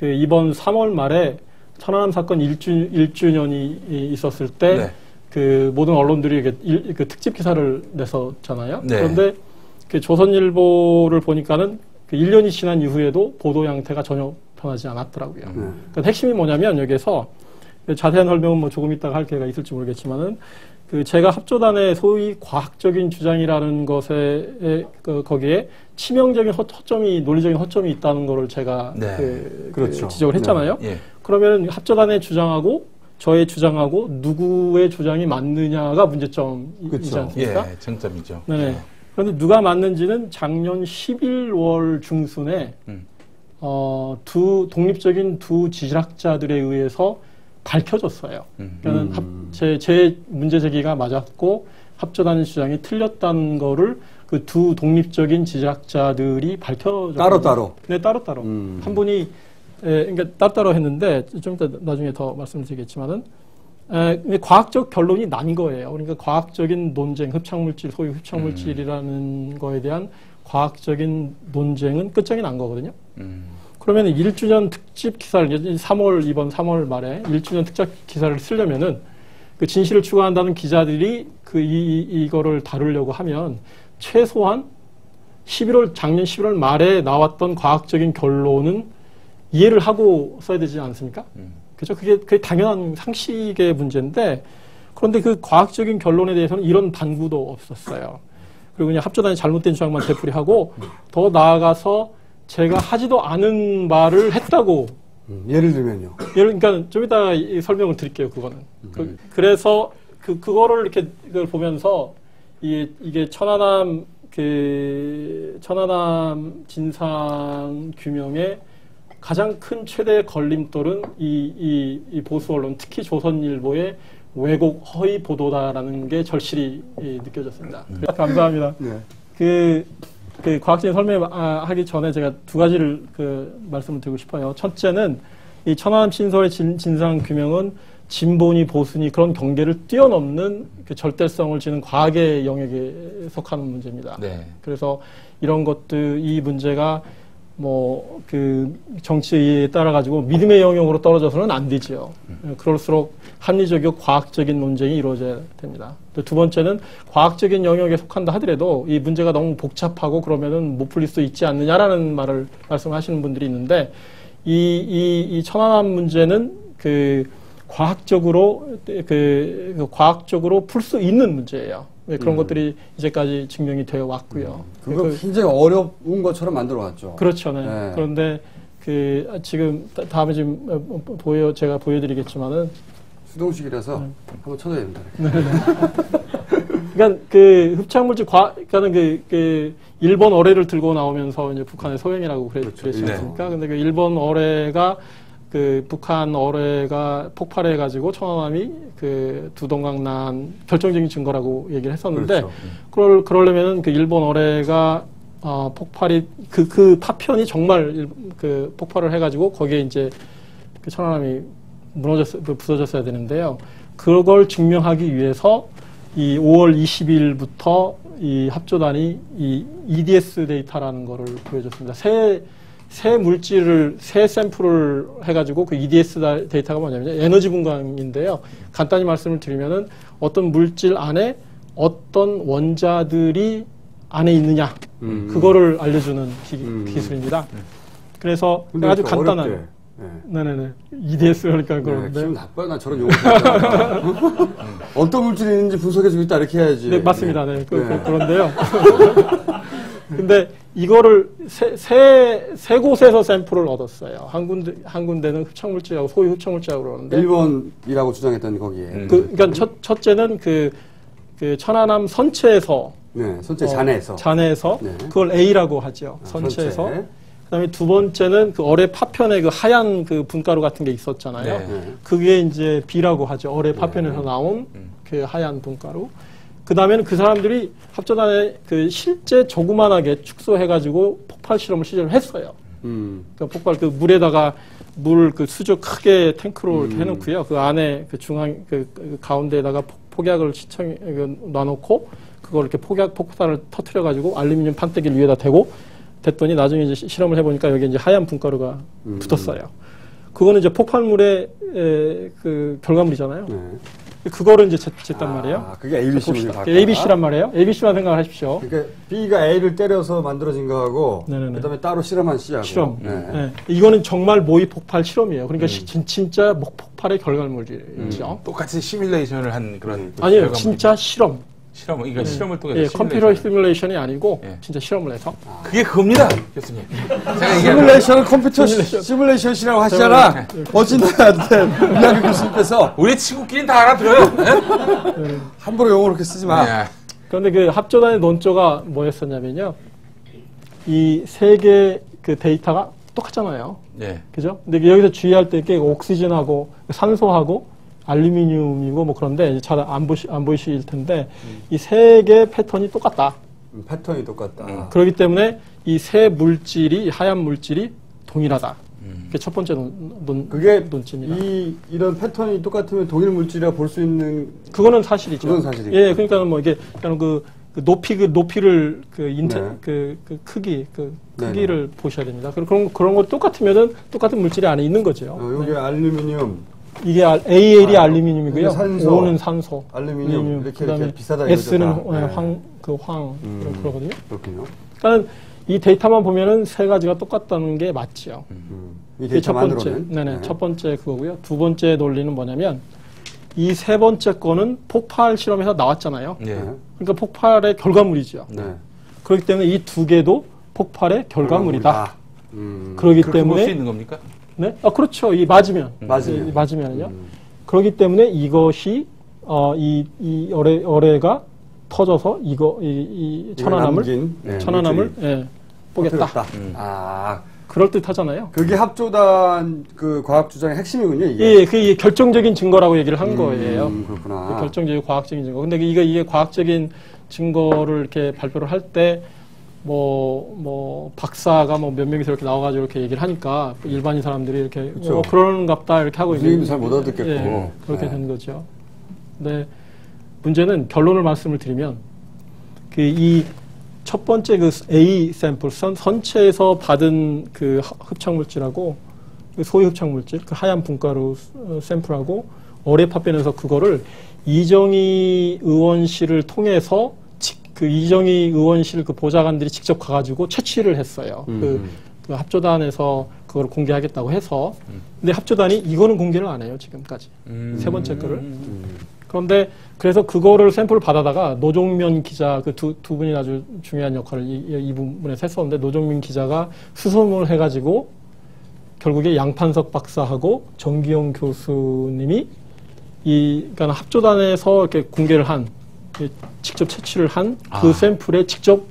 이번 3월 말에 천안함 사건 1주년이 있었을 때 네. 그 모든 언론들이 그 특집 기사를 냈었잖아요. 네. 그런데 그 조선일보를 보니까는 그 1년이 지난 이후에도 보도 양태가 전혀 변하지 않았더라고요. 그러니까 핵심이 뭐냐면 여기에서 자세한 설명은 뭐 조금 이따가 할 기회가 있을지 모르겠지만은 그 제가 합조단의 소위 과학적인 주장이라는 것에 거기에 치명적인 허점이 논리적인 허점이 있다는 거를 제가 네. 그렇죠. 지적을 했잖아요. 네. 예. 그러면 합조단의 주장하고 저의 주장하고 누구의 주장이 맞느냐가 문제점이지 그렇죠. 않습니까? 예, 쟁점이죠. 네. 그런데 누가 맞는지는 작년 11월 중순에 독립적인 두 지질학자들에 의해서 밝혀졌어요. 그러니까 제 문제 제기가 맞았고 합조단의 주장이 틀렸다는 거를 그 두 독립적인 지질학자들이 밝혀졌어요. 따로? 네, 따로따로. 한 분이 그러니까 따로따로 했는데 좀 이따 나중에 더 말씀을 드리겠지만은 과학적 결론이 난 거예요. 그러니까 과학적인 논쟁, 흡착물질, 소위 흡착물질이라는 거에 대한 과학적인 논쟁은 끝장이 난 거거든요. 그러면 1주년 특집 기사를 이번 3월 말에 1주년 특집 기사를 쓰려면은 그 진실을 추구한다는 기자들이 이거를 다루려고 하면 최소한 작년 11월 말에 나왔던 과학적인 결론은 이해를 하고 써야 되지 않습니까? 그죠? 그게 당연한 상식의 문제인데, 그런데 그 과학적인 결론에 대해서는 이런 단구도 없었어요. 그리고 그냥 합조단의 잘못된 주장만 되풀이하고, 더 나아가서 제가 하지도 않은 말을 했다고. 예를 들면요. 그러니까 좀 이따 설명을 드릴게요, 그거는. 그래서 그거를 이렇게 이걸 보면서 이게 천안함 진상 규명의 가장 큰 최대의 걸림돌은 이 보수 언론, 특히 조선일보의 왜곡 허위 보도다라는 게 절실히 느껴졌습니다. 감사합니다. 네. 그 과학적인 설명하기 전에 제가 두 가지를 말씀을 드리고 싶어요. 첫째는 이 천안함 신설의 진상 규명은 진보니 보수니 그런 경계를 뛰어넘는 그 절대성을 지닌 과학의 영역에 속하는 문제입니다. 네. 그래서 이런 이 문제가 정치에 따라 가지고 믿음의 영역으로 떨어져서는 안 되지요. 그럴수록 합리적이고 과학적인 논쟁이 이루어져야 됩니다. 또 두 번째는 과학적인 영역에 속한다 하더라도 이 문제가 너무 복잡하고 그러면은 못 풀릴 수 있지 않느냐라는 말씀하시는 분들이 있는데 이 천안함 문제는 과학적으로 풀 수 있는 문제예요. 그런 것들이 이제까지 증명이 되어 왔고요. 그거 굉장히 어려운 것처럼 만들어 왔죠. 그렇죠. 네. 네. 그런데 지금 다음에 제가 보여드리겠지만은 수동식이라서 한번 쳐줘야 됩니다. 네. 그러니까 흡착물질 그러니까는 일본 어뢰를 들고 나오면서 이제 북한의 소행이라고 그랬지 않습니까? 근데 일본 어뢰가 북한 어뢰가 폭발해가지고 천안함이 두동강 결정적인 증거라고 얘기를 했었는데, 그렇죠. 그러려면은 일본 어뢰가 폭발이 파편이 정말 폭발을 해가지고 거기에 이제 천안함이 부서졌어야 되는데요. 그걸 증명하기 위해서 이 5월 20일부터 이 합조단이 이 EDS 데이터라는 거를 보여줬습니다. 새 샘플을 해가지고 그 EDS 데이터가 뭐냐면 에너지 분광인데요. 간단히 말씀을 드리면은 어떤 물질 안에 어떤 원자들이 안에 있느냐, 그거를 알려주는 기술입니다. 그래서 아주 간단한. 네네네. EDS 그러니까 그런데. 기분 나빠요. 난 저런 용어. 어떤 물질이 있는지 분석해주겠다 이렇게 해야지. 네, 맞습니다. 네. 그런데요. 근데 이거를 세 곳에서 샘플을 얻었어요. 한 군데는 흡착물질하고 소위 흡착물질이라고 그러는데. 일본이라고 주장했던 거기에. 그러니까 첫째는 천안함 선체에서. 네, 선체 잔해에서. 네. 그걸 A라고 하죠. 선체에서. 선체. 그다음에 두 번째는 어뢰 파편에 하얀 분가루 같은 게 있었잖아요. 네. 그게 이제 B라고 하죠. 어뢰 파편에서 나온 하얀 분가루. 그 다음에는 그 사람들이 합조단에 실제 조그만하게 축소해가지고 폭발 실험을 실제로 했어요. 그러니까 폭발 물에다가 수조 크게 탱크로 이렇게 해놓고요. 그 안에 가운데에다가 폭약을 놔놓고 그걸 이렇게 폭탄을 터트려가지고 알루미늄 판때기를 위에다 대고 됐더니 나중에 이제 실험을 해보니까 여기 이제 하얀 분가루가 붙었어요. 그거는 이제 폭발물의 그 결과물이잖아요. 네. 그거를 이제 쟀단 말이에요. 그게 ABC 물질 ABC란 말이에요. ABC만 생각을 하십시오. 그러니까 B가 A를 때려서 만들어진 거하고 네네네. 그다음에 따로 실험한 C하고. 실험. 네. 네. 이거는 정말 모의 폭발 실험이에요. 그러니까 진짜 폭발의 결과물이죠. 똑같이 시뮬레이션을 한 그런 아니에요. 결과물이- 진짜 실험. 실험, 그러니까 실험을 통해서 예, 컴퓨터 시뮬레이션이 아니고 진짜 실험을 해서. 그게 그겁니다, 교수님. 제가 얘기하는 시뮬레이션은 컴퓨터 시뮬레이션이라고 하시잖아. 어진한테 이학규 교수님께서 우리 친구끼리는 다 알아들어요. 네? 함부로 용어를 그렇게 쓰지 마. 네. 그런데 그 합조단의 논조가 뭐였었냐면요. 이 세 개 그 데이터가 똑같잖아요. 네. 그죠? 근데 여기서 주의할 게 옥시전하고 산소하고 알루미늄이고 뭐 그런데 잘 안 보이실 텐데 이 세 개 패턴이 똑같다. 패턴이 똑같다. 그렇기 때문에 이 세 물질이 하얀 물질이 동일하다. 그게 첫 번째 그게 논점입니다. 이런 패턴이 똑같으면 동일 물질이라 볼 수 있는 그거는 사실이죠. 그건 사실이고. 예, 그러니까 뭐 이게 그 높이를 네. 그 크기를 네네. 보셔야 됩니다. 그런 거 똑같으면은 똑같은 물질이 안에 있는 거죠. 여기 알루미늄, 이게 AL이 알루미늄이고요. 이게 산소, O는 산소, 알루미늄 이렇게 그다음에 비싸다 S는 이거죠. 다. 그러거든요. 그렇군요. 그러니까 이 데이터만 보면은 세 가지가 똑같다는 게 맞죠. 이 이게 첫 번째, 데이터만으로는 네네, 첫 번째 그거고요. 두 번째 논리는 뭐냐면 이 세 번째 거는 폭발 실험에서 나왔잖아요. 네. 그러니까 폭발의 결과물이죠. 네. 그렇기 때문에 이 두 개도 폭발의 결과물이다. 그렇기 그렇게 볼 수 때문에 있는 겁니까? 네, 그렇죠. 이 맞으면 맞으면요. 그렇기 때문에 이것이 이 어뢰가 터져서 이 천안함을 뽀겠다. 그럴 듯하잖아요. 그게 합조단 그 과학 주장의 핵심이군요. 이게. 예, 그게 결정적인 증거라고 얘기를 한 거예요. 그렇구나. 결정적인 과학적인 증거. 근데 이게 과학적인 증거를 이렇게 발표를 할 때 뭐 박사가 뭐 몇 명이서 이렇게 나와가지고 이렇게 얘기를 하니까 일반인 사람들이 이렇게 그렇죠. 그런갑다 이렇게 하고 선생님도 잘 못 알아듣겠고. 예, 그렇게 된 거죠. 근데 문제는 결론을 말씀을 드리면 그 이 첫 번째 그 A 샘플 선체에서 받은 그 흡착물질하고 그 소위 흡착물질 그 하얀 분가루 샘플하고 어뢰파 빼내서 그거를 이정희 의원실을 통해서 그 이정희 의원실 그 보좌관들이 직접 가가지고 채취를 했어요. 그 합조단에서 그걸 공개하겠다고 해서. 근데 합조단이 이거는 공개를 안 해요, 지금까지. 세 번째 거를. 그런데 그래서 그거를 샘플을 받아다가 노종면 기자 그 두 분이 아주 중요한 역할을 이 부분에서 했었는데 노종면 기자가 수소문을 해가지고 결국에 양판석 박사하고 정기용 교수님이 그러니까 합조단에서 이렇게 공개를 한 직접 채취를 한 그 샘플에 직접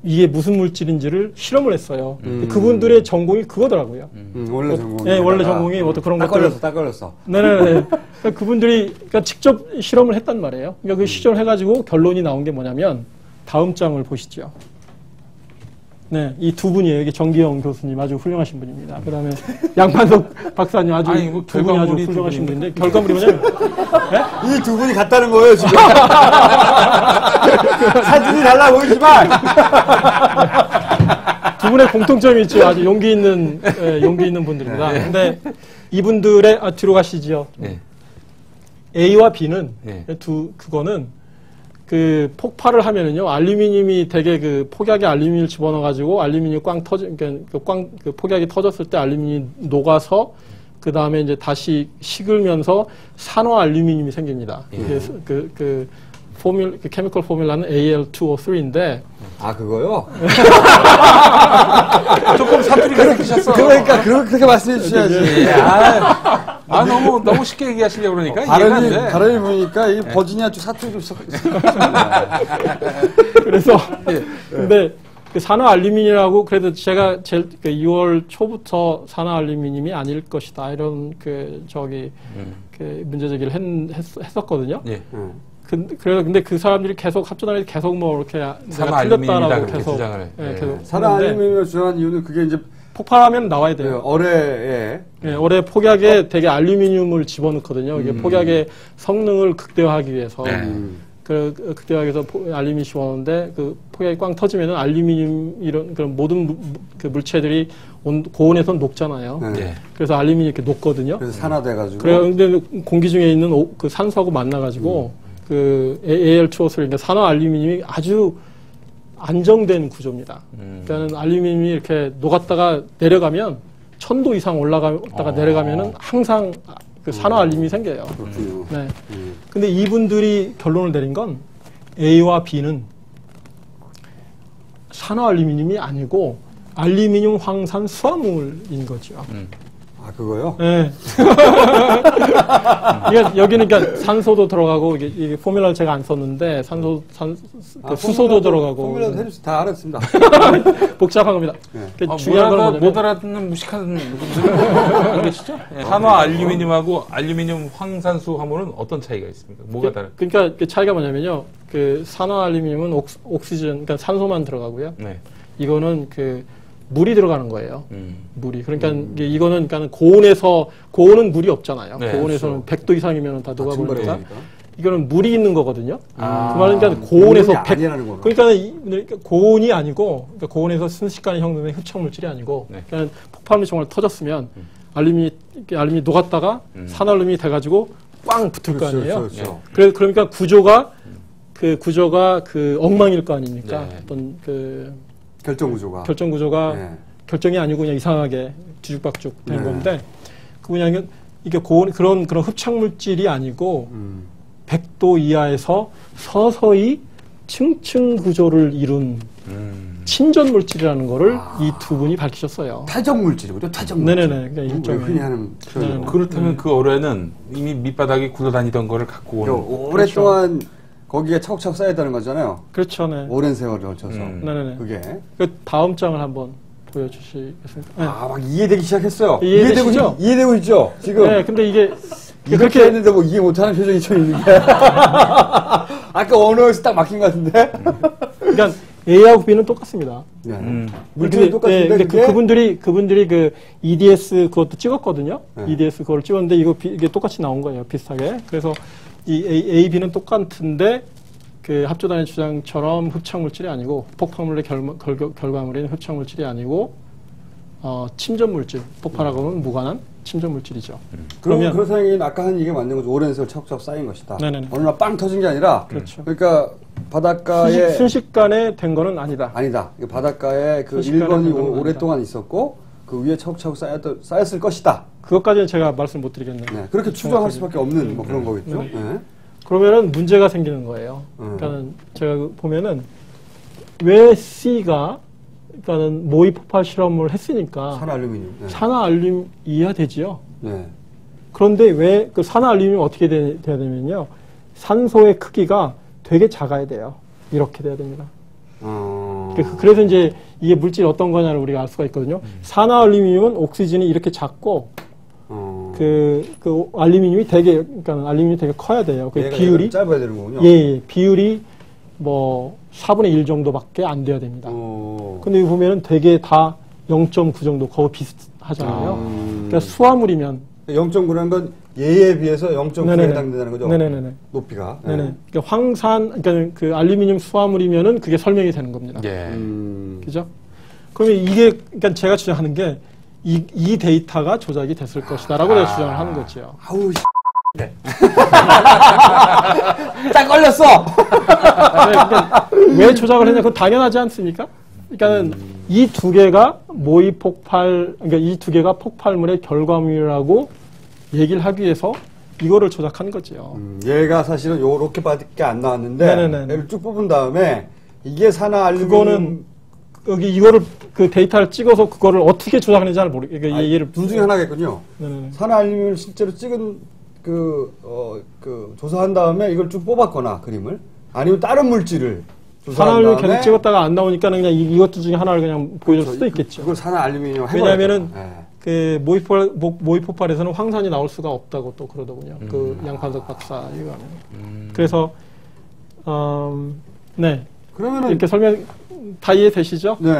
이게 무슨 물질인지를 실험을 했어요. 그분들의 전공이 그거더라고요. 원래 전공이. 네, 원래 전공이 어떤 그런 것들. 딱 걸렸어. 네네네. 그러니까 그분들이 직접 실험을 했단 말이에요. 그러니까 그 시점을 해가지고 결론이 나온 게 뭐냐면 다음 장을 보시죠. 네, 이 두 분이에요. 이게 정기영 교수님 아주 훌륭하신 분입니다. 그 다음에 양판석 박사님 아주 두 분이 아주 훌륭하신 분인데 결과물이 뭐냐면 네? 이 두 분이 같다는 거예요, 지금. 사진이 달라 보이지만. 두 분의 공통점이 있죠. 아주 용기 있는 분들입니다. 근데 이분들의 뒤로 가시죠. 네. A와 B는 네. 그거는 그 폭발을 하면은요, 알루미늄이 되게 그 폭약에 알루미늄을 집어넣어가지고 알루미늄이 그 폭약이 터졌을 때 알루미늄이 녹아서 그 다음에 이제 다시 식으면서 산화 알루미늄이 생깁니다. 그 케미컬 포뮬라는 Al2O3인데. 아, 그거요? 조금 사투리가 생기셨어. 그러니까, 그렇게 말씀해 주셔야지. 너무 쉽게 얘기하시려고 그러니까. 이해가 안 돼. 발음이 보니까 이 버지니아 쪽 사투리 좀 그래서, 근데 그 산화 알루미늄이라고 그래도 제가 6월 초부터 산화 알루미늄이 아닐 것이다. 이런 그 문제 제기를 했었거든요. 예. 근데 그 사람들이 계속 합조단에서 계속 뭐 이렇게 산화 알루미늄이라고 계속 주장을 해. 계속 산화 알루미늄을 주장한 이유는 그게 이제 폭발하면 나와야 돼요. 어뢰에. 어뢰 폭약에 되게 알루미늄을 집어넣거든요. 이게 폭약의 성능을 극대화하기 위해서. 극대화해서 알루미늄이 씹어오는데 그 폭약이 꽝 터지면은 알루미늄 이런 그런 모든 그 물체들이 고온에서 녹잖아요. 네. 그래서 알루미늄이 이렇게 녹거든요. 그래서 산화돼가지고. 그래요. 근데 공기 중에 있는 그 산소하고 만나가지고 그 Al2O3 그러니까 산화 알루미늄이 아주 안정된 구조입니다. 그러니까 알루미늄이 이렇게 녹았다가 내려가면 1000도 이상 올라갔다가 내려가면은 항상 그 산화 알루미늄이 생겨요. 그렇군요. 네. 근데 이분들이 결론을 내린 건 A와 B는 산화 알루미늄이 아니고 알루미늄 황산 수화물인 거죠. 아, 그거요? 네. 여기는 그러니까 산소도 들어가고 이게 포뮬러를 제가 안 썼는데 수소도 들어가고 포뮬러도 해주세요. 다 알았습니다. 복잡한 겁니다. 네. 중요한 건 못 알아듣는 무식한 분들이 안 계시죠? 산화 알루미늄하고 알루미늄 황산수 화물은 어떤 차이가 있습니까? 뭐가 다른? 그러니까 그 차이가 뭐냐면요. 그 산화 알루미늄은 옥시전, 그러니까 산소만 들어가고요. 네. 이거는 그 물이 들어가는 거예요. 물이. 그러니까 이거는 그러니까 고온은 물이 없잖아요. 네, 고온에서는 100도 이상이면 다 녹아버리니까. 증발해버리니까. 이거는 물이 있는 거거든요. 그 아. 말은 그러니까 고온에서 고온이 아니라는 거구나. 그러니까 고온이 아니고 그러니까 고온에서 순식간에 형성된 흡착 물질이 아니고 네. 그러니까 폭발물이 정말 터졌으면 알루미늄이 녹았다가 산알루미늄이 돼가지고 꽝 붙을 거 아니에요. 그렇죠. 그러니까 구조가 그 엉망일 거 아닙니까? 네. 어떤 그 결정 구조가. 결정 구조가 네. 결정이 아니고 그냥 이상하게 뒤죽박죽 된 네. 건데 그 그냥 이게 고온 그런 흡착 물질이 아니고 100도 이하에서 서서히 층층 구조를 이룬 침전 물질이라는 거를 이 두 분이 밝히셨어요. 퇴적 물질이거든요. 퇴적 물질. 네네네. 그러니까 일종의 흔히 하는 표현으로. 네네. 그렇다면 그 어뢰는 이미 밑바닥에 굴러다니던 거를 갖고 오는 오랫동안 거기에 차곡차곡 쌓였다는 거잖아요. 그렇죠. 네. 오랜 세월을 걸쳐서. 네네네. 그게. 그 다음 장을 한번 보여주시겠습니까? 네. 아, 막 이해되기 시작했어요. 이해되시죠? 이해되고 있죠? 지금. 네, 근데 이게 이렇게 했는데 뭐 이해 못하는 표정이 좀 있는 게. 아까 언어에서 딱 막힌 것 같은데? 그러니까 A하고 B는 똑같습니다. 네. 근데, 물질이 똑같은데. 근데 그게? 그분들이 그 EDS 그것도 찍었거든요. 네. EDS 그걸 찍었는데 이게 똑같이 나온 거예요. 비슷하게. 그래서 이 A, B는 똑같은데 그 합조단의 주장처럼 흡착 물질이 아니고 폭발물의 결과물인 흡착 물질이 아니고 침전 물질, 폭발하고는 무관한 침전 물질이죠. 그러면 그렇다면 아까 한 얘기가 맞는 거죠. 오랜 세월 차곡차곡 쌓인 것이다. 네네네. 어느 날 빵 터진 게 아니라. 그렇죠. 그러니까 바닷가에 순식간에 된 거는 아니다. 아니다. 바닷가에 그 순식간에 1번이 된 건 오랫동안 있었고 그 위에 차곡차곡 쌓였을 것이다. 그것까지는 제가 말씀 못 드리겠네요. 네. 그렇게 추정할 수밖에 없는 뭐 그런 거겠죠. 네. 네. 그러면은 문제가 생기는 거예요. 그러니까는 제가 보면은 왜 C가 그러니까는 모의 폭발 실험을 했으니까 산알루미늄. 네. 산화알루미늄 이해가 되지요. 네. 그런데 왜 그 산화알루미늄이 어떻게 돼야 되면요. 산소의 크기가 되게 작아야 돼요. 이렇게 돼야 됩니다. 그래서 이제 이게 물질이 어떤 거냐를 우리가 알 수가 있거든요. 산화알루미늄은 옥시전이 이렇게 작고 그 알루미늄이 그러니까 알루미늄이 되게 커야 돼요. 그 비율이 짧아야 되는 거군요. 예, 비율이 뭐 4분의 1 정도밖에 안 돼야 됩니다. 근데 여기 보면은 되게 다 0.9 정도 거의 비슷하잖아요. 그러니까 수화물이면 0.9라는 건 얘에 비해서 0.9에 네네네. 해당된다는 거죠. 네네네. 높이가. 네네. 그러니까 그러니까 그 알루미늄 수화물이면은 그게 설명이 되는 겁니다. 예. 그죠? 그러면 이게 그러니까 제가 주장하는 게 이 데이터가 조작이 됐을 것이다라고 제가 주장을 하는 거죠. 아우 네. 딱 걸렸어. 네, 그러니까 왜 조작을 했냐? 그건 당연하지 않습니까? 그러니까는 이 두 개가 모의 폭발, 그러니까 이 두 개가 폭발물의 결과물이라고 얘기를 하기 위해서 이거를 조작한 거죠. 얘가 사실은 요렇게밖에 안 나왔는데 네네네. 얘를 쭉 뽑은 다음에 이게 산화 알루미늄 그거는 여기 이거를 그 데이터를 찍어서 그거를 어떻게 조작하는지 잘 모르겠어요. 그러니까 얘를 둘 중에 하나겠군요. 네네네. 산화 알루미늄을 실제로 찍은 그 조사한 다음에 이걸 쭉 뽑았거나 그림을 아니면 다른 물질을 조사한 산화알루미늄 다음에 계속 찍었다가 안 나오니까 그냥 이것들 중에 하나를 그냥 보여줄 그렇죠. 수도 있겠죠. 그걸 산화 알루미늄 왜냐하면은 네. 그 모의 폭발에서는 황산이 나올 수가 없다고 또 그러더군요. 그 양판석 박사 이거는. 그래서 네 그러면은 이렇게 설명 다 이해되시죠? 네.